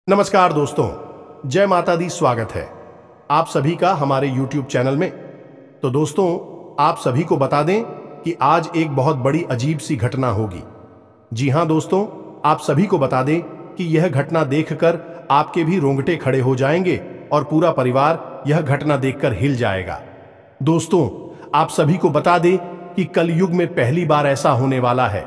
नमस्कार दोस्तों, जय माता दी। स्वागत है आप सभी का हमारे YouTube चैनल में। तो दोस्तों, आप सभी को बता दें कि आज एक बहुत बड़ी अजीब सी घटना होगी। जी हां दोस्तों, आप सभी को बता दें कि यह घटना देखकर आपके भी रोंगटे खड़े हो जाएंगे और पूरा परिवार यह घटना देखकर हिल जाएगा। दोस्तों, आप सभी को बता दें कि कलयुग में पहली बार ऐसा होने वाला है।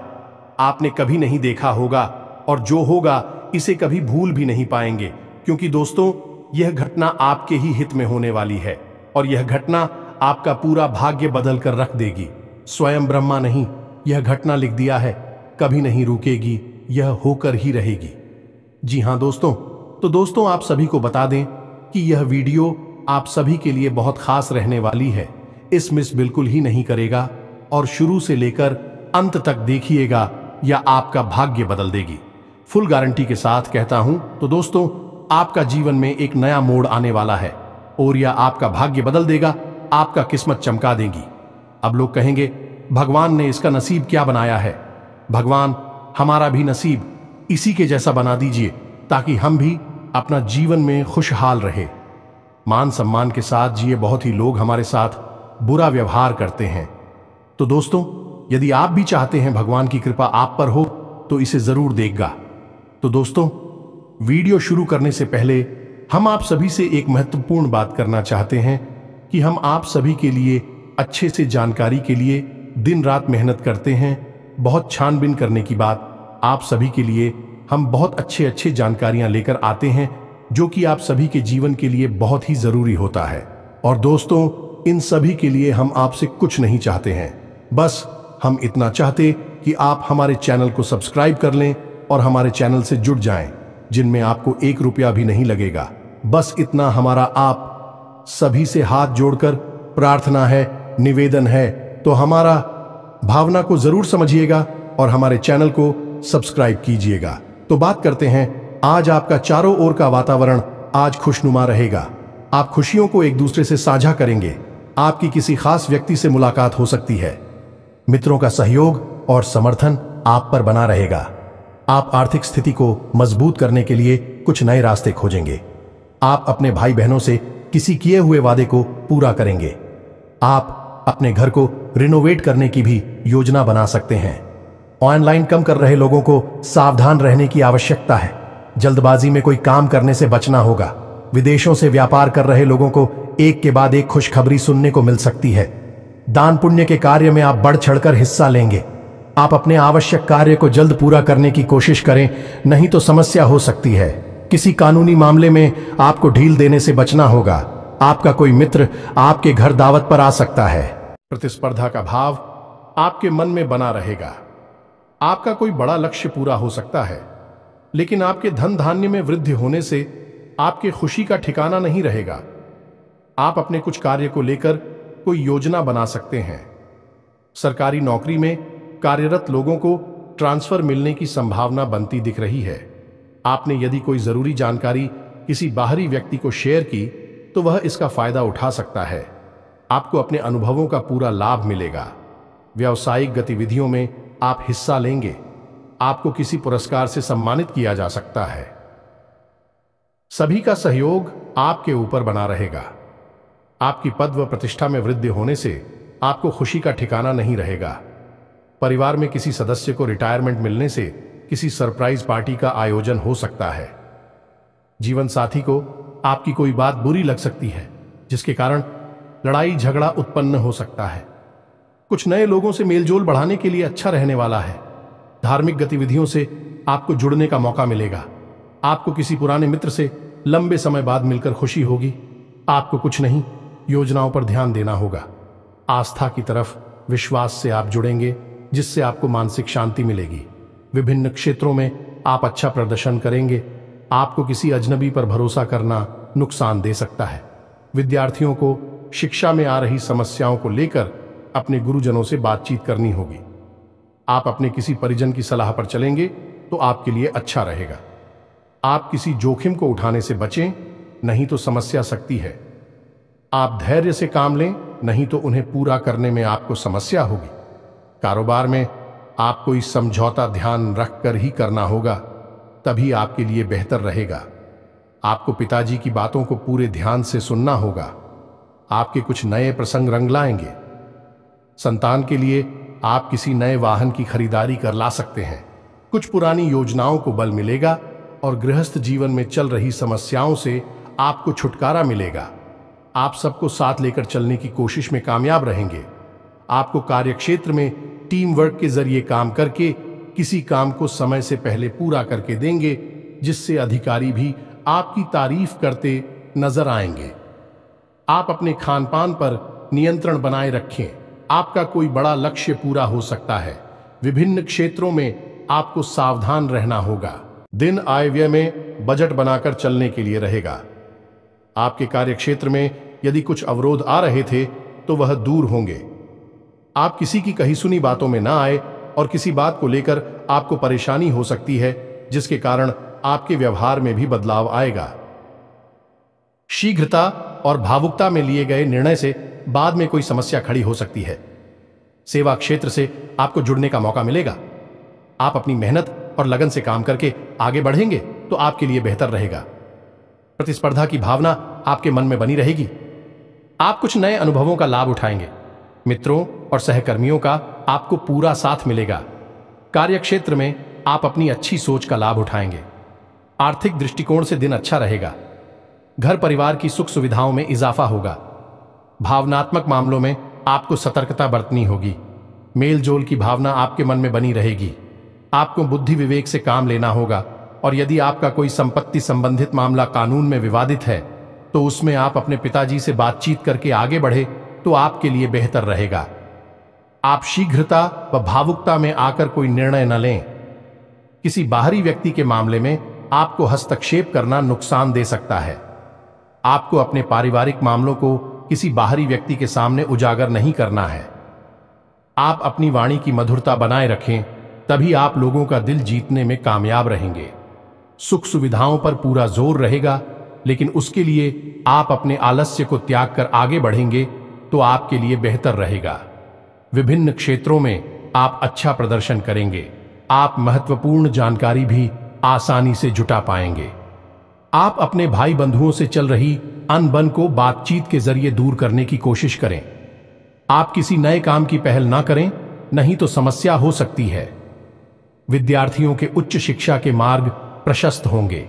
आपने कभी नहीं देखा होगा और जो होगा इसे कभी भूल भी नहीं पाएंगे, क्योंकि दोस्तों यह घटना आपके ही हित में होने वाली है और यह घटना आपका पूरा भाग्य बदल कर रख देगी। स्वयं ब्रह्मा नहीं, यह घटना लिख दिया है, कभी नहीं रुकेगी, यह होकर ही रहेगी। जी हां दोस्तों, तो दोस्तों आप सभी को बता दें कि यह वीडियो आप सभी के लिए बहुत खास रहने वाली है। इस मिस बिल्कुल ही नहीं करेगा और शुरू से लेकर अंत तक देखिएगा, या आपका भाग्य बदल देगी। फुल गारंटी के साथ कहता हूं। तो दोस्तों, आपका जीवन में एक नया मोड़ आने वाला है और यह आपका भाग्य बदल देगा, आपका किस्मत चमका देगी। अब लोग कहेंगे भगवान ने इसका नसीब क्या बनाया है। भगवान, हमारा भी नसीब इसी के जैसा बना दीजिए ताकि हम भी अपना जीवन में खुशहाल रहे, मान सम्मान के साथ जिए। बहुत ही लोग हमारे साथ बुरा व्यवहार करते हैं। तो दोस्तों, यदि आप भी चाहते हैं भगवान की कृपा आप पर हो तो इसे जरूर देगा। तो दोस्तों, वीडियो शुरू करने से पहले हम आप सभी से एक महत्वपूर्ण बात करना चाहते हैं कि हम आप सभी के लिए अच्छे से जानकारी के लिए दिन रात मेहनत करते हैं। बहुत छानबीन करने की बात, आप सभी के लिए हम बहुत अच्छे जानकारियां लेकर आते हैं जो कि आप सभी के जीवन के लिए बहुत ही जरूरी होता है। और दोस्तों, इन सभी के लिए हम आपसे कुछ नहीं चाहते हैं, बस हम इतना चाहते कि आप हमारे चैनल को सब्सक्राइब कर लें और हमारे चैनल से जुड़ जाएं, जिनमें आपको 1 रुपया भी नहीं लगेगा। बस इतना हमारा आप सभी से हाथ जोड़कर प्रार्थना है, निवेदन है। तो हमारा भावना को जरूर समझिएगा और हमारे चैनल को सब्सक्राइब कीजिएगा। तो बात करते हैं, आज आपका चारों ओर का वातावरण आज खुशनुमा रहेगा। आप खुशियों को एक दूसरे से साझा करेंगे। आपकी किसी खास व्यक्ति से मुलाकात हो सकती है। मित्रों का सहयोग और समर्थन आप पर बना रहेगा। आप आर्थिक स्थिति को मजबूत करने के लिए कुछ नए रास्ते खोजेंगे। आप अपने भाई बहनों से किसी किए हुए वादे को पूरा करेंगे। आप अपने घर को रिनोवेट करने की भी योजना बना सकते हैं। ऑनलाइन काम कर रहे लोगों को सावधान रहने की आवश्यकता है। जल्दबाजी में कोई काम करने से बचना होगा। विदेशों से व्यापार कर रहे लोगों को एक के बाद एक खुशखबरी सुनने को मिल सकती है। दान पुण्य के कार्य में आप बढ़ चढ़कर हिस्सा लेंगे। आप अपने आवश्यक कार्य को जल्द पूरा करने की कोशिश करें, नहीं तो समस्या हो सकती है। किसी कानूनी मामले में आपको ढील देने से बचना होगा। आपका कोई मित्र आपके घर दावत पर आ सकता है। प्रतिस्पर्धा का भाव आपके मन में बना रहेगा। आपका कोई बड़ा लक्ष्य पूरा हो सकता है, लेकिन आपके धन धान्य में वृद्धि होने से आपके खुशी का ठिकाना नहीं रहेगा। आप अपने कुछ कार्य को लेकर कोई योजना बना सकते हैं। सरकारी नौकरी में कार्यरत लोगों को ट्रांसफर मिलने की संभावना बनती दिख रही है। आपने यदि कोई जरूरी जानकारी किसी बाहरी व्यक्ति को शेयर की तो वह इसका फायदा उठा सकता है। आपको अपने अनुभवों का पूरा लाभ मिलेगा। व्यावसायिक गतिविधियों में आप हिस्सा लेंगे। आपको किसी पुरस्कार से सम्मानित किया जा सकता है। सभी का सहयोग आपके ऊपर बना रहेगा। आपकी पद व प्रतिष्ठा में वृद्धि होने से आपको खुशी का ठिकाना नहीं रहेगा। परिवार में किसी सदस्य को रिटायरमेंट मिलने से किसी सरप्राइज पार्टी का आयोजन हो सकता है। जीवन साथी को आपकी कोई बात बुरी लग सकती है, जिसके कारण लड़ाई झगड़ा उत्पन्न हो सकता है। कुछ नए लोगों से मेलजोल बढ़ाने के लिए अच्छा रहने वाला है। धार्मिक गतिविधियों से आपको जुड़ने का मौका मिलेगा। आपको किसी पुराने मित्र से लंबे समय बाद मिलकर खुशी होगी। आपको कुछ नहीं, योजनाओं पर ध्यान देना होगा। आस्था की तरफ विश्वास से आप जुड़ेंगे, जिससे आपको मानसिक शांति मिलेगी। विभिन्न क्षेत्रों में आप अच्छा प्रदर्शन करेंगे। आपको किसी अजनबी पर भरोसा करना नुकसान दे सकता है। विद्यार्थियों को शिक्षा में आ रही समस्याओं को लेकर अपने गुरुजनों से बातचीत करनी होगी। आप अपने किसी परिजन की सलाह पर चलेंगे तो आपके लिए अच्छा रहेगा। आप किसी जोखिम को उठाने से बचें, नहीं तो समस्या सकती है। आप धैर्य से काम लें, नहीं तो उन्हें पूरा करने में आपको समस्या होगी। कारोबार में आपको इस समझौता ध्यान रखकर ही करना होगा, तभी आपके लिए बेहतर रहेगा। आपको पिताजी की बातों को पूरे ध्यान से सुनना होगा। आपके कुछ नए प्रसंग रंग लाएंगे। संतान के लिए आप किसी नए वाहन की खरीदारी कर ला सकते हैं। कुछ पुरानी योजनाओं को बल मिलेगा और गृहस्थ जीवन में चल रही समस्याओं से आपको छुटकारा मिलेगा। आप सबको साथ लेकर चलने की कोशिश में कामयाब रहेंगे। आपको कार्यक्षेत्र में टीम वर्क के जरिए काम करके किसी काम को समय से पहले पूरा करके देंगे, जिससे अधिकारी भी आपकी तारीफ करते नजर आएंगे। आप अपने खान पान पर नियंत्रण बनाए रखें। आपका कोई बड़ा लक्ष्य पूरा हो सकता है। विभिन्न क्षेत्रों में आपको सावधान रहना होगा। दिन आय व्यय में बजट बनाकर चलने के लिए रहेगा। आपके कार्यक्षेत्र में यदि कुछ अवरोध आ रहे थे तो वह दूर होंगे। आप किसी की कही सुनी बातों में ना आए और किसी बात को लेकर आपको परेशानी हो सकती है, जिसके कारण आपके व्यवहार में भी बदलाव आएगा। शीघ्रता और भावुकता में लिए गए निर्णय से बाद में कोई समस्या खड़ी हो सकती है। सेवा क्षेत्र से आपको जुड़ने का मौका मिलेगा। आप अपनी मेहनत और लगन से काम करके आगे बढ़ेंगे तो आपके लिए बेहतर रहेगा। प्रतिस्पर्धा की भावना आपके मन में बनी रहेगी। आप कुछ नए अनुभवों का लाभ उठाएंगे। मित्रों और सहकर्मियों का आपको पूरा साथ मिलेगा। कार्यक्षेत्र में आप अपनी अच्छी सोच का लाभ उठाएंगे। आर्थिक दृष्टिकोण से दिन अच्छा रहेगा। घर परिवार की सुख सुविधाओं में इजाफा होगा। भावनात्मक मामलों में आपको सतर्कता बरतनी होगी। मेल जोल की भावना आपके मन में बनी रहेगी। आपको बुद्धि विवेक से काम लेना होगा और यदि आपका कोई संपत्ति संबंधित मामला कानून में विवादित है तो उसमें आप अपने पिताजी से बातचीत करके आगे बढ़े तो आपके लिए बेहतर रहेगा। आप शीघ्रता व भावुकता में आकर कोई निर्णय न लें। किसी बाहरी व्यक्ति के मामले में आपको हस्तक्षेप करना नुकसान दे सकता है। आपको अपने पारिवारिक मामलों को किसी बाहरी व्यक्ति के सामने उजागर नहीं करना है। आप अपनी वाणी की मधुरता बनाए रखें, तभी आप लोगों का दिल जीतने में कामयाब रहेंगे। सुख सुविधाओं पर पूरा जोर रहेगा, लेकिन उसके लिए आप अपने आलस्य को त्याग कर आगे बढ़ेंगे तो आपके लिए बेहतर रहेगा। विभिन्न क्षेत्रों में आप अच्छा प्रदर्शन करेंगे। आप महत्वपूर्ण जानकारी भी आसानी से जुटा पाएंगे। आप अपने भाई बंधुओं से चल रही अनबन को बातचीत के जरिए दूर करने की कोशिश करें। आप किसी नए काम की पहल ना करें, नहीं तो समस्या हो सकती है। विद्यार्थियों के उच्च शिक्षा के मार्ग प्रशस्त होंगे।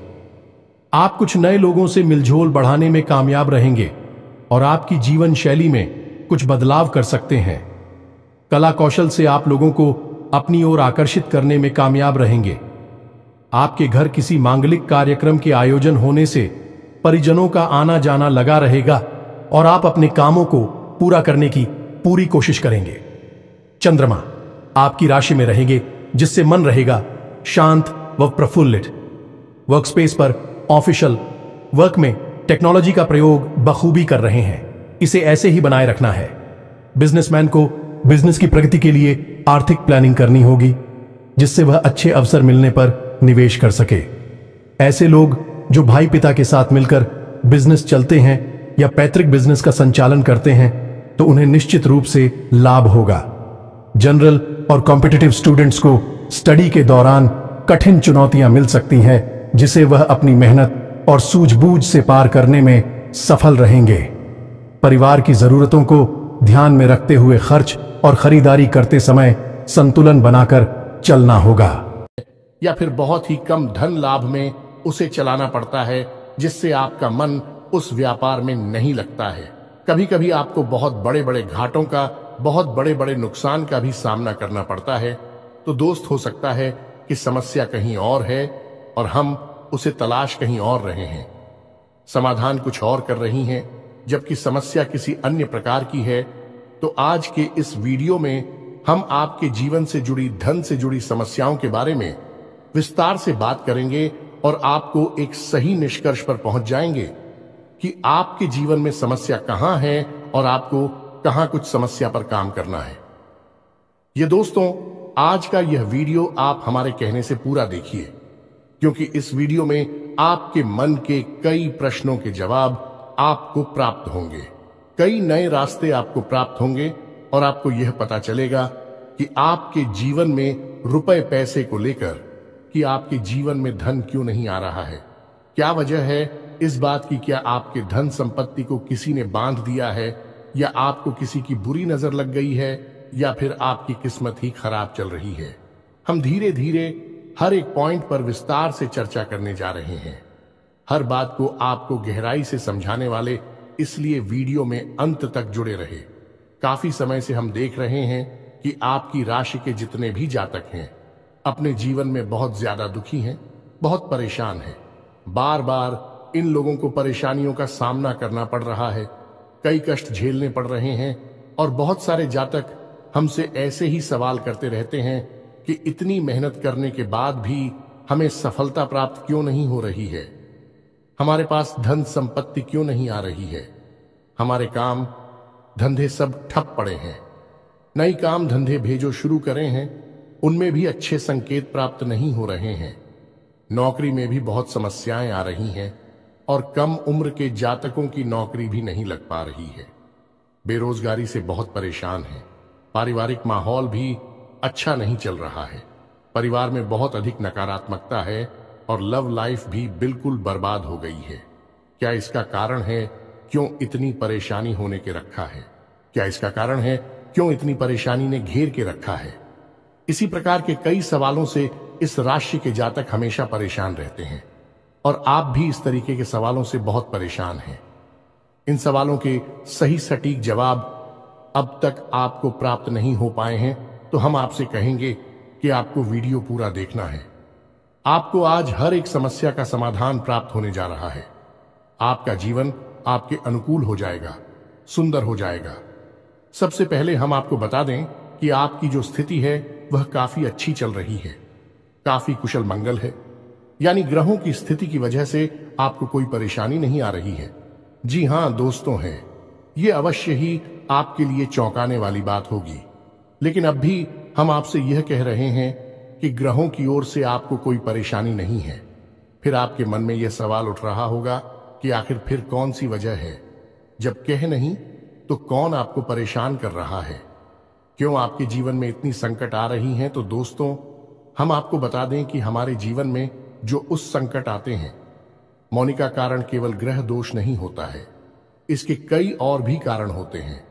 आप कुछ नए लोगों से मिलझोल बढ़ाने में कामयाब रहेंगे और आपकी जीवन शैली में कुछ बदलाव कर सकते हैं। कला कौशल से आप लोगों को अपनी ओर आकर्षित करने में कामयाब रहेंगे। आपके घर किसी मांगलिक कार्यक्रम के आयोजन होने से परिजनों का आना जाना लगा रहेगा और आप अपने कामों को पूरा करने की पूरी कोशिश करेंगे। चंद्रमा आपकी राशि में रहेंगे, जिससे मन रहेगा शांत व प्रफुल्लित। वर्कस्पेस पर ऑफिशियल वर्क में टेक्नोलॉजी का प्रयोग बखूबी कर रहे हैं। इसे ऐसे ही बनाए रखना है। बिजनेसमैन को बिजनेस की प्रगति के लिए आर्थिक प्लानिंग करनी होगी, जिससे वह अच्छे अवसर मिलने पर निवेश कर सके। ऐसे लोग जो भाई पिता के साथ मिलकर बिजनेस चलते हैं या पैतृक बिजनेस का संचालन करते हैं तो उन्हें निश्चित रूप से लाभ होगा। जनरल और कॉम्पिटिटिव स्टूडेंट्स को स्टडी के दौरान कठिन चुनौतियां मिल सकती हैं, जिसे वह अपनी मेहनत और सूझबूझ से पार करने में सफल रहेंगे। परिवार की जरूरतों को ध्यान में रखते हुए खर्च और खरीदारी करते समय संतुलन बनाकर चलना होगा। या फिर बहुत ही कम धन लाभ में उसे चलाना पड़ता है, जिससे आपका मन उस व्यापार में नहीं लगता है। कभी कभी आपको बहुत बड़े बड़े घाटों का, बहुत बड़े बड़े नुकसान का भी सामना करना पड़ता है। तो दोस्त, हो सकता है कि समस्या कहीं और है और हम उसे तलाश कहीं और रहे हैं। समाधान कुछ और कर रही हैं, जबकि समस्या किसी अन्य प्रकार की है। तो आज के इस वीडियो में हम आपके जीवन से जुड़ी, धन से जुड़ी समस्याओं के बारे में विस्तार से बात करेंगे और आपको एक सही निष्कर्ष पर पहुंच जाएंगे कि आपके जीवन में समस्या कहां है और आपको कहां कुछ समस्या पर काम करना है। ये दोस्तों, आज का यह वीडियो आप हमारे कहने से पूरा देखिए, क्योंकि इस वीडियो में आपके मन के कई प्रश्नों के जवाब आपको प्राप्त होंगे। कई नए रास्ते आपको प्राप्त होंगे और आपको यह पता चलेगा कि आपके जीवन में रुपए पैसे को लेकर कि आपके जीवन में धन क्यों नहीं आ रहा है। क्या वजह है इस बात की? क्या आपके धन संपत्ति को किसी ने बांध दिया है, या आपको किसी की बुरी नजर लग गई है, या फिर आपकी किस्मत ही खराब चल रही है? हम धीरे धीरे हर एक पॉइंट पर विस्तार से चर्चा करने जा रहे हैं। हर बात को आपको गहराई से समझाने वाले, इसलिए वीडियो में अंत तक जुड़े रहे। काफी समय से हम देख रहे हैं कि आपकी राशि के जितने भी जातक हैं अपने जीवन में बहुत ज्यादा दुखी हैं, बहुत परेशान हैं। बार बार इन लोगों को परेशानियों का सामना करना पड़ रहा है, कई कष्ट झेलने पड़ रहे हैं, और बहुत सारे जातक हमसे ऐसे ही सवाल करते रहते हैं कि इतनी मेहनत करने के बाद भी हमें सफलता प्राप्त क्यों नहीं हो रही है, हमारे पास धन संपत्ति क्यों नहीं आ रही है, हमारे काम धंधे सब ठप पड़े हैं। नई काम धंधे भेजो शुरू करें हैं, उनमें भी अच्छे संकेत प्राप्त नहीं हो रहे हैं। नौकरी में भी बहुत समस्याएं आ रही हैं, और कम उम्र के जातकों की नौकरी भी नहीं लग पा रही है। बेरोजगारी से बहुत परेशान हैं। पारिवारिक माहौल भी अच्छा नहीं चल रहा है। परिवार में बहुत अधिक नकारात्मकता है, और लव लाइफ भी बिल्कुल बर्बाद हो गई है। क्या इसका कारण है क्यों इतनी परेशानी होने के रखा है? क्या इसका कारण है क्यों इतनी परेशानी ने घेर के रखा है? इसी प्रकार के कई सवालों से इस राशि के जातक हमेशा परेशान रहते हैं, और आप भी इस तरीके के सवालों से बहुत परेशान हैं। इन सवालों के सही सटीक जवाब अब तक आपको प्राप्त नहीं हो पाए हैं, तो हम आपसे कहेंगे कि आपको वीडियो पूरा देखना है। आपको आज हर एक समस्या का समाधान प्राप्त होने जा रहा है। आपका जीवन आपके अनुकूल हो जाएगा, सुंदर हो जाएगा। सबसे पहले हम आपको बता दें कि आपकी जो स्थिति है वह काफी अच्छी चल रही है, काफी कुशल मंगल है, यानी ग्रहों की स्थिति की वजह से आपको कोई परेशानी नहीं आ रही है। जी हां दोस्तों, है ये अवश्य ही आपके लिए चौंकाने वाली बात होगी, लेकिन अब भी हम आपसे यह कह रहे हैं कि ग्रहों की ओर से आपको कोई परेशानी नहीं है। फिर आपके मन में यह सवाल उठ रहा होगा कि आखिर फिर कौन सी वजह है? जब कह नहीं तो कौन आपको परेशान कर रहा है? क्यों आपके जीवन में इतनी संकट आ रही हैं? तो दोस्तों, हम आपको बता दें कि हमारे जीवन में जो उस संकट आते हैं, मौनी का कारण केवल ग्रह दोष नहीं होता है। इसके कई और भी कारण होते हैं।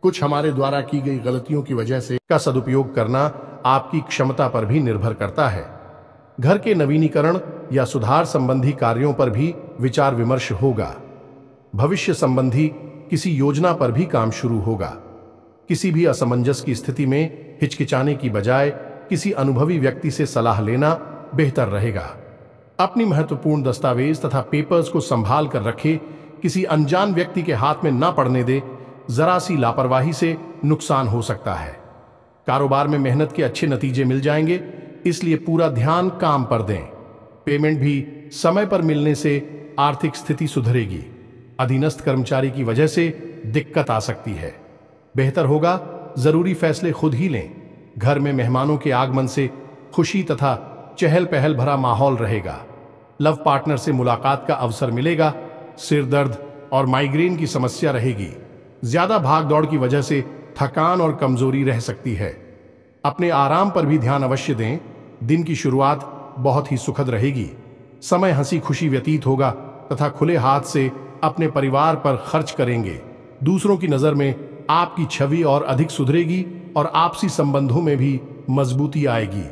कुछ हमारे द्वारा की गई गलतियों की वजह से का सदुपयोग करना आपकी क्षमता पर भी निर्भर करता है। घर के नवीनीकरण या सुधार संबंधी कार्यों पर भी विचार विमर्श होगा। भविष्य संबंधी किसी योजना पर भी काम शुरू होगा। किसी भी असमंजस की स्थिति में हिचकिचाने की बजाय किसी अनुभवी व्यक्ति से सलाह लेना बेहतर रहेगा। अपनी महत्वपूर्ण दस्तावेज तथा पेपर्स को संभाल कर रखे, किसी अनजान व्यक्ति के हाथ में ना पड़ने दे। जरा सी लापरवाही से नुकसान हो सकता है। कारोबार में मेहनत के अच्छे नतीजे मिल जाएंगे, इसलिए पूरा ध्यान काम पर दें। पेमेंट भी समय पर मिलने से आर्थिक स्थिति सुधरेगी। अधीनस्थ कर्मचारी की वजह से दिक्कत आ सकती है। बेहतर होगा जरूरी फैसले खुद ही लें। घर में मेहमानों के आगमन से खुशी तथा चहल पहल भरा माहौल रहेगा। लव पार्टनर से मुलाकात का अवसर मिलेगा। सिर दर्द और माइग्रेन की समस्या रहेगी। ज्यादा भाग दौड़ की वजह से थकान और कमजोरी रह सकती है। अपने आराम पर भी ध्यान अवश्य दें। दिन की शुरुआत बहुत ही सुखद रहेगी। समय हंसी खुशी व्यतीत होगा तथा खुले हाथ से अपने परिवार पर खर्च करेंगे। दूसरों की नजर में आपकी छवि और अधिक सुधरेगी और आपसी संबंधों में भी मजबूती आएगी।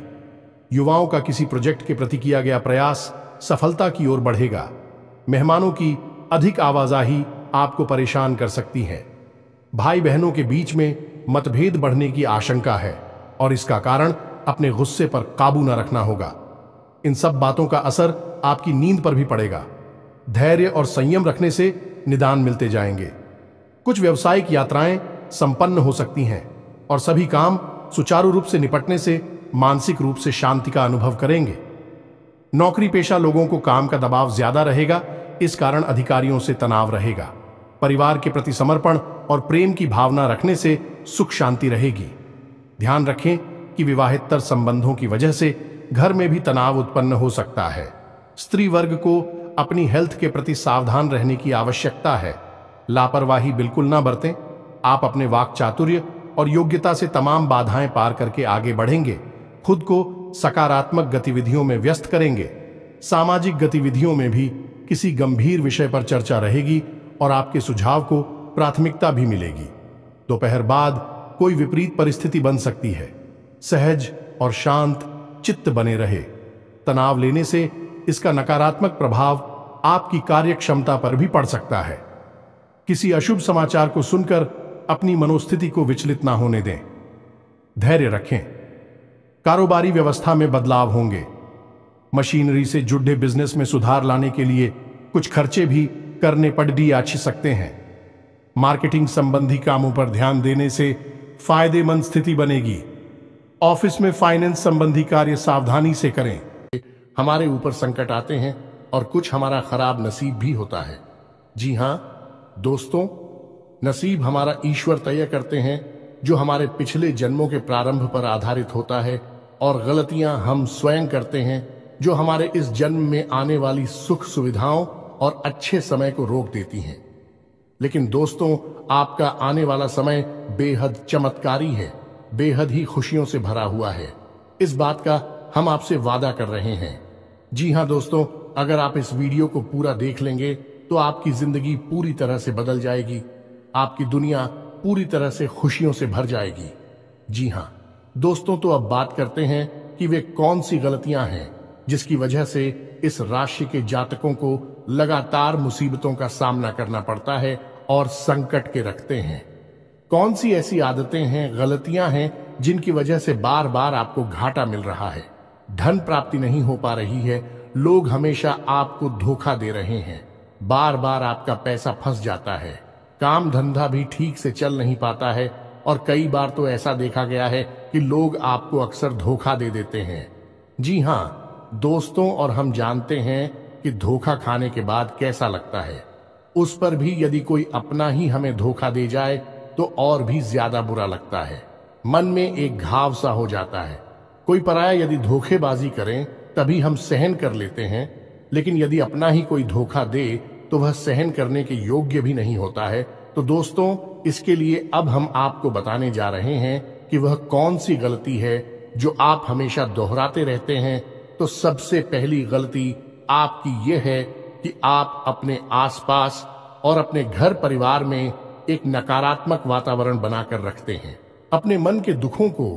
युवाओं का किसी प्रोजेक्ट के प्रति किया गया प्रयास सफलता की ओर बढ़ेगा। मेहमानों की अधिक आवाजाही आपको परेशान कर सकती है। भाई बहनों के बीच में मतभेद बढ़ने की आशंका है और इसका कारण अपने गुस्से पर काबू न रखना होगा। इन सब बातों का असर आपकी नींद पर भी पड़ेगा। धैर्य और संयम रखने से निदान मिलते जाएंगे। कुछ व्यावसायिक यात्राएं संपन्न हो सकती हैं और सभी काम सुचारू रूप से निपटने से मानसिक रूप से शांति का अनुभव करेंगे। नौकरी पेशा लोगों को काम का दबाव ज्यादा रहेगा, इस कारण अधिकारियों से तनाव रहेगा। परिवार के प्रति समर्पण और प्रेम की भावना रखने से सुख शांति रहेगी। ध्यान रखें कि विवाहेतर संबंधों की वजह से घर में भी तनाव उत्पन्न हो सकता है। स्त्री वर्ग को अपनी हेल्थ के प्रति सावधान रहने की आवश्यकता है। लापरवाही बिल्कुल ना बरतें। आप अपने वाक चातुर्य और योग्यता से तमाम बाधाएं पार करके आगे बढ़ेंगे। खुद को सकारात्मक गतिविधियों में व्यस्त करेंगे। सामाजिक गतिविधियों में भी किसी गंभीर विषय पर चर्चा रहेगी और आपके सुझाव को प्राथमिकता भी मिलेगी। दोपहर बाद कोई विपरीत परिस्थिति बन सकती है। सहज और शांत चित्त बने रहे। तनाव लेने से इसका नकारात्मक प्रभाव आपकी कार्यक्षमता पर भी पड़ सकता है। किसी अशुभ समाचार को सुनकर अपनी मनोस्थिति को विचलित ना होने दें। धैर्य रखें। कारोबारी व्यवस्था में बदलाव होंगे। मशीनरी से जुड़े बिजनेस में सुधार लाने के लिए कुछ खर्चे भी करने पड़ भी आ सकते हैं। मार्केटिंग संबंधी कामों पर ध्यान देने से फायदेमंद स्थिति बनेगी। ऑफिस में फाइनेंस संबंधी कार्य सावधानी से करें। हमारे ऊपर संकट आते हैं और कुछ हमारा खराब नसीब भी होता है। जी हां दोस्तों, नसीब हमारा ईश्वर तय करते हैं, जो हमारे पिछले जन्मों के प्रारंभ पर आधारित होता है, और गलतियां हम स्वयं करते हैं, जो हमारे इस जन्म में आने वाली सुख सुविधाओं और अच्छे समय को रोक देती हैं। लेकिन दोस्तों, आपका आने वाला समय बेहद चमत्कारी है, बेहद ही खुशियों से भरा हुआ है। इस बात का हम आपसे वादा कर रहे हैं। जी हां दोस्तों, अगर आप इस वीडियो को पूरा देख लेंगे तो आपकी जिंदगी पूरी तरह से बदल जाएगी। आपकी दुनिया पूरी तरह से खुशियों से भर जाएगी। जी हां दोस्तों, तो अब बात करते हैं कि वे कौन सी गलतियां हैं जिसकी वजह से इस राशि के जातकों को लगातार मुसीबतों का सामना करना पड़ता है और संकट के रखते हैं। कौन सी ऐसी आदतें हैं, गलतियां हैं जिनकी वजह से बार बार आपको घाटा मिल रहा है, धन प्राप्ति नहीं हो पा रही है, लोग हमेशा आपको धोखा दे रहे हैं, बार बार आपका पैसा फंस जाता है, काम धंधा भी ठीक से चल नहीं पाता है, और कई बार तो ऐसा देखा गया है कि लोग आपको अक्सर धोखा दे देते हैं। जी हां दोस्तों, और हम जानते हैं कि धोखा खाने के बाद कैसा लगता है। उस पर भी यदि कोई अपना ही हमें धोखा दे जाए तो और भी ज्यादा बुरा लगता है। मन में एक घाव सा हो जाता है। कोई पराया यदि धोखेबाजी करे तभी हम सहन कर लेते हैं, लेकिन यदि अपना ही कोई धोखा दे तो वह सहन करने के योग्य भी नहीं होता है। तो दोस्तों, इसके लिए अब हम आपको बताने जा रहे हैं कि वह कौन सी गलती है जो आप हमेशा दोहराते रहते हैं। तो सबसे पहली गलती आपकी यह है कि आप अपने आसपास और अपने घर परिवार में एक नकारात्मक वातावरण बनाकर रखते हैं। अपने मन के दुखों को,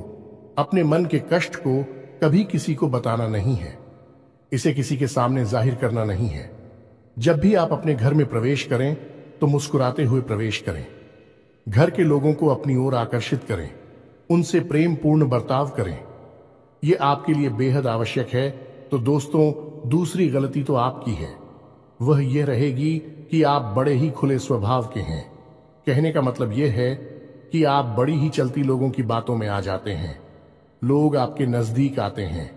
अपने मन के कष्ट को कभी किसी को बताना नहीं है, इसे किसी के सामने जाहिर करना नहीं है। जब भी आप अपने घर में प्रवेश करें तो मुस्कुराते हुए प्रवेश करें। घर के लोगों को अपनी ओर आकर्षित करें, उनसे प्रेम पूर्ण बर्ताव करें। यह आपके लिए बेहद आवश्यक है। तो दोस्तों, दूसरी गलती तो आपकी है, वह यह रहेगी कि आप बड़े ही खुले स्वभाव के हैं। कहने का मतलब यह है कि आप बड़ी ही चलती लोगों की बातों में आ जाते हैं। लोग आपके नजदीक आते हैं,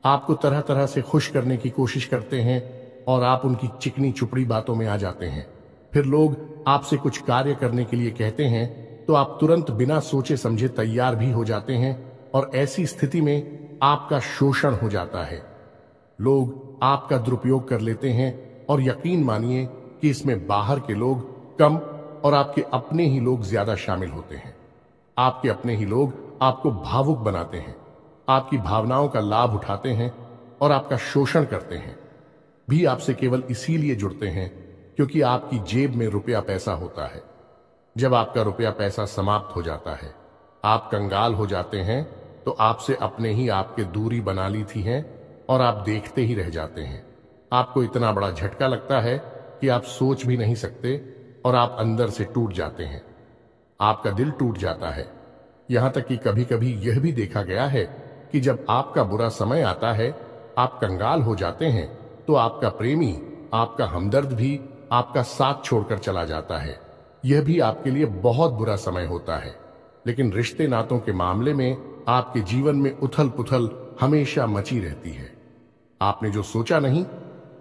आपको तरह तरह से खुश करने की कोशिश करते हैं और आप उनकी चिकनी चुपड़ी बातों में आ जाते हैं। फिर लोग आपसे कुछ कार्य करने के लिए कहते हैं तो आप तुरंत बिना सोचे समझे तैयार भी हो जाते हैं, और ऐसी स्थिति में आपका शोषण हो जाता है। लोग आपका दुरुपयोग कर लेते हैं, और यकीन मानिए कि इसमें बाहर के लोग कम और आपके अपने ही लोग ज्यादा शामिल होते हैं। आपके अपने ही लोग आपको भावुक बनाते हैं, आपकी भावनाओं का लाभ उठाते हैं और आपका शोषण करते हैं। भी आपसे केवल इसीलिए जुड़ते हैं क्योंकि आपकी जेब में रुपया पैसा होता है। जब आपका रुपया पैसा समाप्त हो जाता है, आप कंगाल हो जाते हैं, तो आपसे अपने ही आपके दूरी बना ली थी है और आप देखते ही रह जाते हैं। आपको इतना बड़ा झटका लगता है कि आप सोच भी नहीं सकते और आप अंदर से टूट जाते हैं। आपका दिल टूट जाता है। यहां तक कि कभी कभी यह भी देखा गया है कि जब आपका बुरा समय आता है, आप कंगाल हो जाते हैं, तो आपका प्रेमी, आपका हमदर्द भी आपका साथ छोड़कर चला जाता है। यह भी आपके लिए बहुत बुरा समय होता है। लेकिन रिश्ते नातों के मामले में आपके जीवन में उथल पुथल हमेशा मची रहती है। आपने जो सोचा नहीं,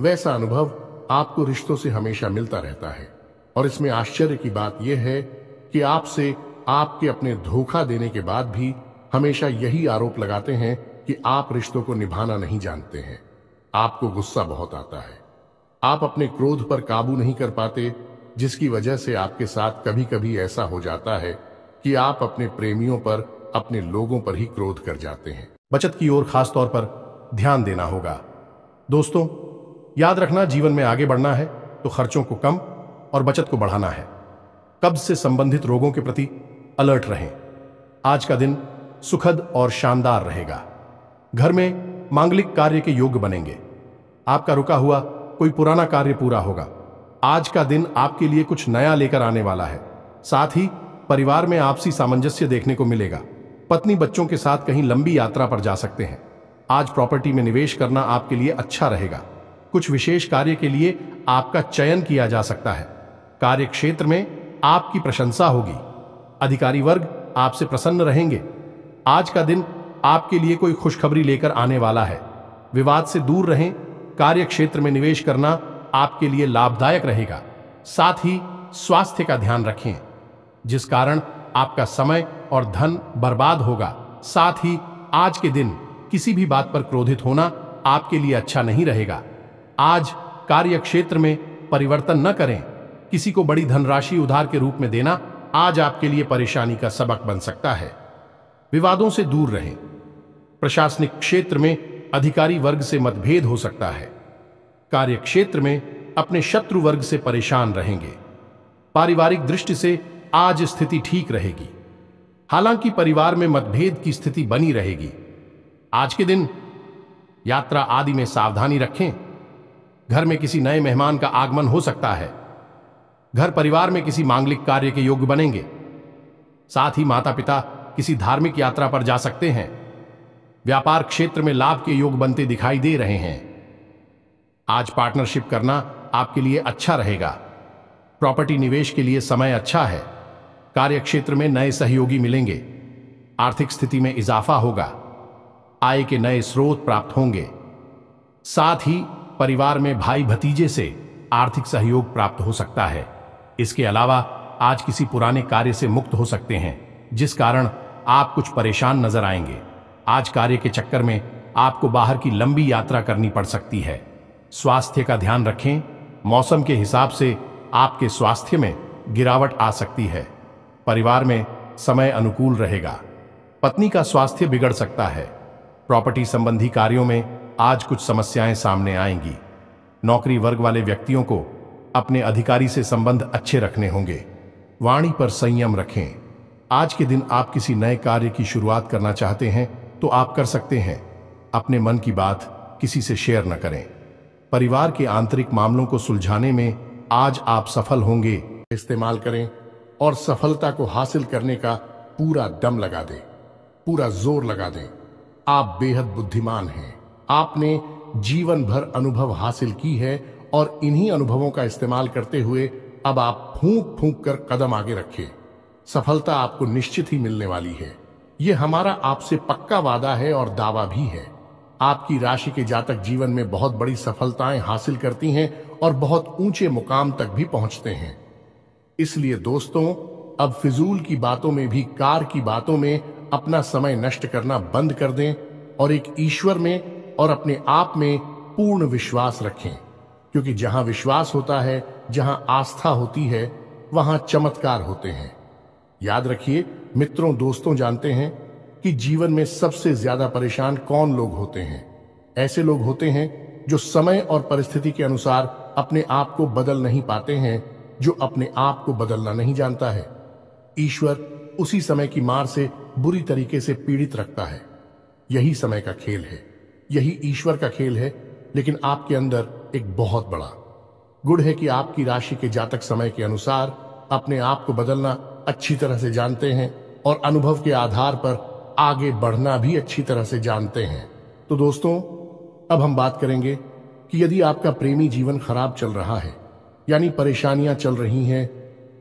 वैसा अनुभव आपको रिश्तों से हमेशा मिलता रहता है। और इसमें आश्चर्य की बात यह है कि आपसे आपके अपने धोखा देने के बाद भी हमेशा यही आरोप लगाते हैं कि आप रिश्तों को निभाना नहीं जानते हैं। आपको गुस्सा बहुत आता है, आप अपने क्रोध पर काबू नहीं कर पाते, जिसकी वजह से आपके साथ कभी कभी ऐसा हो जाता है कि आप अपने प्रेमियों पर, अपने लोगों पर ही क्रोध कर जाते हैं। बचत की ओर खास तौर पर ध्यान देना होगा। दोस्तों, याद रखना, जीवन में आगे बढ़ना है तो खर्चों को कम और बचत को बढ़ाना है। कब्ज से संबंधित रोगों के प्रति अलर्ट रहें। आज का दिन सुखद और शानदार रहेगा। घर में मांगलिक कार्य के योग्य बनेंगे। आपका रुका हुआ कोई पुराना कार्य पूरा होगा। आज का दिन आपके लिए कुछ नया लेकर आने वाला है। साथ ही परिवार में आपसी सामंजस्य देखने को मिलेगा। पत्नी बच्चों के साथ कहीं लंबी यात्रा पर जा सकते हैं। आज प्रॉपर्टी में निवेश करना आपके लिए अच्छा रहेगा। कुछ विशेष कार्य के लिए आपका चयन किया जा सकता है। कार्य क्षेत्र में आपकी प्रशंसा होगी। अधिकारी वर्ग आपसे प्रसन्न रहेंगे। आज का दिन आपके लिए कोई खुशखबरी लेकर आने वाला है। विवाद से दूर रहें। कार्य क्षेत्र में निवेश करना आपके लिए लाभदायक रहेगा। साथ ही स्वास्थ्य का ध्यान रखें, जिस कारण आपका समय और धन बर्बाद होगा। साथ ही आज के दिन किसी भी बात पर क्रोधित होना आपके लिए अच्छा नहीं रहेगा। आज कार्य क्षेत्र में परिवर्तन न करें। किसी को बड़ी धनराशि उधार के रूप में देना आज आपके लिए परेशानी का सबक बन सकता है। विवादों से दूर रहें। प्रशासनिक क्षेत्र में अधिकारी वर्ग से मतभेद हो सकता है। कार्य क्षेत्र में अपने शत्रु वर्ग से परेशान रहेंगे। पारिवारिक दृष्टि से आज स्थिति ठीक रहेगी। हालांकि परिवार में मतभेद की स्थिति बनी रहेगी। आज के दिन यात्रा आदि में सावधानी रखें। घर में किसी नए मेहमान का आगमन हो सकता है। घर परिवार में किसी मांगलिक कार्य के योग्य बनेंगे। साथ ही माता पिता किसी धार्मिक यात्रा पर जा सकते हैं। व्यापार क्षेत्र में लाभ के योग बनते दिखाई दे रहे हैं। आज पार्टनरशिप करना आपके लिए अच्छा रहेगा। प्रॉपर्टी निवेश के लिए समय अच्छा है। कार्य क्षेत्र में नए सहयोगी मिलेंगे। आर्थिक स्थिति में इजाफा होगा। आय के नए स्रोत प्राप्त होंगे। साथ ही परिवार में भाई भतीजे से आर्थिक सहयोग प्राप्त हो सकता है। इसके अलावा आज किसी पुराने कार्य से मुक्त हो सकते हैं, जिस कारण आप कुछ परेशान नजर आएंगे। आज कार्य के चक्कर में आपको बाहर की लंबी यात्रा करनी पड़ सकती है। स्वास्थ्य का ध्यान रखें। मौसम के हिसाब से आपके स्वास्थ्य में गिरावट आ सकती है। परिवार में समय अनुकूल रहेगा। पत्नी का स्वास्थ्य बिगड़ सकता है। प्रॉपर्टी संबंधी कार्यों में आज कुछ समस्याएं सामने आएंगी। नौकरी वर्ग वाले व्यक्तियों को अपने अधिकारी से संबंध अच्छे रखने होंगे। वाणी पर संयम रखें। आज के दिन आप किसी नए कार्य की शुरुआत करना चाहते हैं तो आप कर सकते हैं। अपने मन की बात किसी से शेयर न करें। परिवार के आंतरिक मामलों को सुलझाने में आज आप सफल होंगे। इस्तेमाल करें और सफलता को हासिल करने का पूरा दम लगा दें, पूरा जोर लगा दें। आप बेहद बुद्धिमान हैं। आपने जीवन भर अनुभव हासिल की है और इन्हीं अनुभवों का इस्तेमाल करते हुए अब आप फूंक फूंक कर कदम आगे रखें। सफलता आपको निश्चित ही मिलने वाली है। यह हमारा आपसे पक्का वादा है और दावा भी है। आपकी राशि के जातक जीवन में बहुत बड़ी सफलताएं हासिल करती हैं और बहुत ऊंचे मुकाम तक भी पहुंचते हैं। इसलिए दोस्तों, अब फिजूल की बातों में भी कार की बातों में अपना समय नष्ट करना बंद कर दें और एक ईश्वर में और अपने आप में पूर्ण विश्वास रखें, क्योंकि जहां विश्वास होता है, जहां आस्था होती है, वहां चमत्कार होते हैं। याद रखिए मित्रों, दोस्तों, जानते हैं कि जीवन में सबसे ज्यादा परेशान कौन लोग होते हैं? ऐसे लोग होते हैं जो समय और परिस्थिति के अनुसार अपने आप को बदल नहीं पाते हैं, जो अपने आप को बदलना नहीं जानता है। ईश्वर उसी समय की मार से बुरी तरीके से पीड़ित रखता है। यही समय का खेल है, यही ईश्वर का खेल है। लेकिन आपके अंदर एक बहुत बड़ा गुण है कि आपकी राशि के जातक समय के अनुसार अपने आप को बदलना अच्छी तरह से जानते हैं और अनुभव के आधार पर आगे बढ़ना भी अच्छी तरह से जानते हैं। तो दोस्तों, अब हम बात करेंगे कि यदि आपका प्रेमी जीवन खराब चल रहा है, यानी परेशानियां चल रही हैं,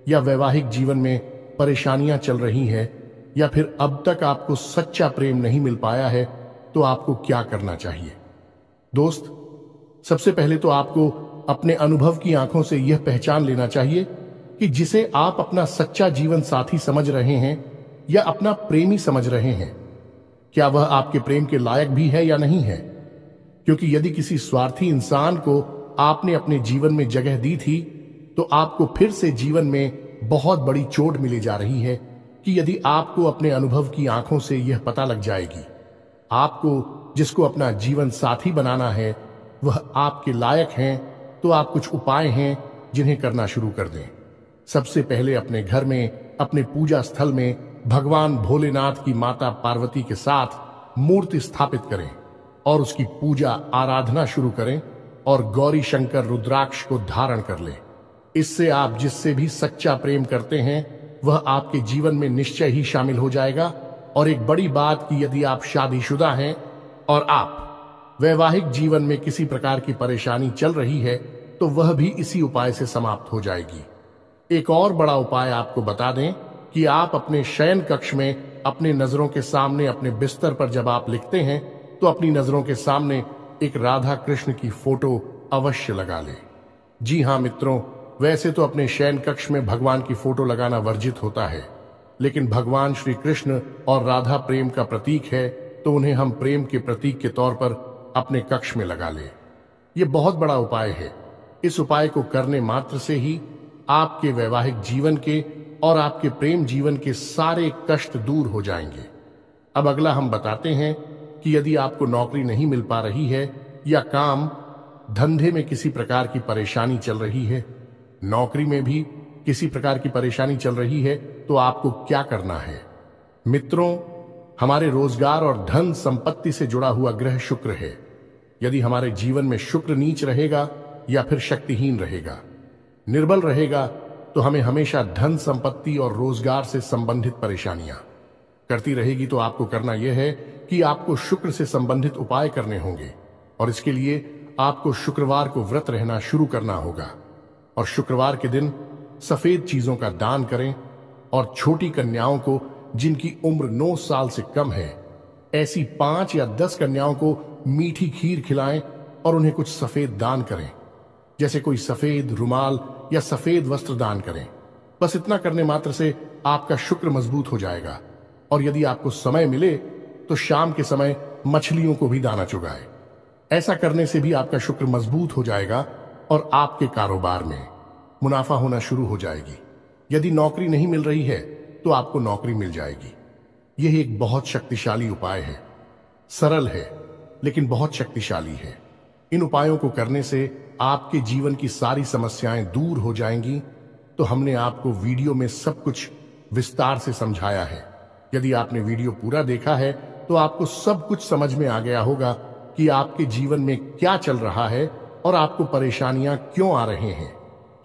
या वैवाहिक जीवन में परेशानियां चल रही हैं, या फिर अब तक आपको सच्चा प्रेम नहीं मिल पाया है, तो आपको क्या करना चाहिए? दोस्त, सबसे पहले तो आपको अपने अनुभव की आंखों से यह पहचान लेना चाहिए कि जिसे आप अपना सच्चा जीवन साथी समझ रहे हैं या अपना प्रेमी समझ रहे हैं, क्या वह आपके प्रेम के लायक भी है या नहीं है। क्योंकि यदि किसी स्वार्थी इंसान को आपने अपने जीवन में जगह दी थी, तो आपको फिर से जीवन में बहुत बड़ी चोट मिली जा रही है कि यदि आपको अपने अनुभव की आंखों से यह पता लग जाएगी, आपको जिसको अपना जीवन साथी बनाना है, वह आपके लायक हैं, तो आप कुछ उपाय हैं जिन्हें करना शुरू कर दें। सबसे पहले अपने घर में, अपने पूजा स्थल में भगवान भोलेनाथ की माता पार्वती के साथ मूर्ति स्थापित करें और उसकी पूजा आराधना शुरू करें और गौरी शंकर रुद्राक्ष को धारण कर लें। इससे आप जिससे भी सच्चा प्रेम करते हैं वह आपके जीवन में निश्चय ही शामिल हो जाएगा। और एक बड़ी बात कि यदि आप शादीशुदा हैं और आप वैवाहिक जीवन में किसी प्रकार की परेशानी चल रही है तो वह भी इसी उपाय से समाप्त हो जाएगी। एक और बड़ा उपाय आपको बता दें कि आप अपने शयन कक्ष में अपने नजरों के सामने, अपने बिस्तर पर जब आप लिखते हैं तो अपनी नजरों के सामने एक राधा कृष्ण की फोटो अवश्य लगा लें। जी हाँ मित्रों, वैसे तो अपने शयन कक्ष में भगवान की फोटो लगाना वर्जित होता है, लेकिन भगवान श्री कृष्ण और राधा प्रेम का प्रतीक है, तो उन्हें हम प्रेम के प्रतीक के तौर पर अपने कक्ष में लगा लें। यह बहुत बड़ा उपाय है। इस उपाय को करने मात्र से ही आपके वैवाहिक जीवन के और आपके प्रेम जीवन के सारे कष्ट दूर हो जाएंगे। अब अगला हम बताते हैं कि यदि आपको नौकरी नहीं मिल पा रही है या काम धंधे में किसी प्रकार की परेशानी चल रही है, नौकरी में भी किसी प्रकार की परेशानी चल रही है, तो आपको क्या करना है? मित्रों, हमारे रोजगार और धन संपत्ति से जुड़ा हुआ ग्रह शुक्र है। यदि हमारे जीवन में शुक्र नीच रहेगा या फिर शक्तिहीन रहेगा, निर्बल रहेगा, तो हमें हमेशा धन संपत्ति और रोजगार से संबंधित परेशानियां करती रहेगी। तो आपको करना यह है कि आपको शुक्र से संबंधित उपाय करने होंगे और इसके लिए आपको शुक्रवार को व्रत रहना शुरू करना होगा और शुक्रवार के दिन सफेद चीजों का दान करें और छोटी कन्याओं को जिनकी उम्र 9 साल से कम है, ऐसी 5 या 10 कन्याओं को मीठी खीर खिलाएं और उन्हें कुछ सफेद दान करें, जैसे कोई सफेद रुमाल या सफेद वस्त्र दान करें। बस इतना करने मात्र से आपका शुक्र मजबूत हो जाएगा। और यदि आपको समय मिले तो शाम के समय मछलियों को भी दाना चुगाएं। ऐसा करने से भी आपका शुक्र मजबूत हो जाएगा और आपके कारोबार में मुनाफा होना शुरू हो जाएगी। यदि नौकरी नहीं मिल रही है तो आपको नौकरी मिल जाएगी। यह एक बहुत शक्तिशाली उपाय है, सरल है लेकिन बहुत शक्तिशाली है। इन उपायों को करने से आपके जीवन की सारी समस्याएं दूर हो जाएंगी। तो हमने आपको वीडियो में सब कुछ विस्तार से समझाया है। यदि आपने वीडियो पूरा देखा है तो आपको सब कुछ समझ में आ गया होगा कि आपके जीवन में क्या चल रहा है और आपको परेशानियां क्यों आ रहे हैं।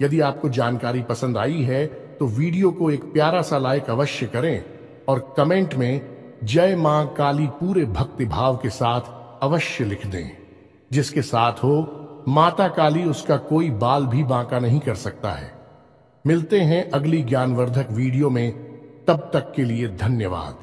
यदि आपको जानकारी पसंद आई है तो वीडियो को एक प्यारा सा लाइक अवश्य करें और कमेंट में जय मां काली पूरे भक्ति भाव के साथ अवश्य लिख दें। जिसके साथ हो माता काली, उसका कोई बाल भी बांका नहीं कर सकता है। मिलते हैं अगली ज्ञानवर्धक वीडियो में, तब तक के लिए धन्यवाद।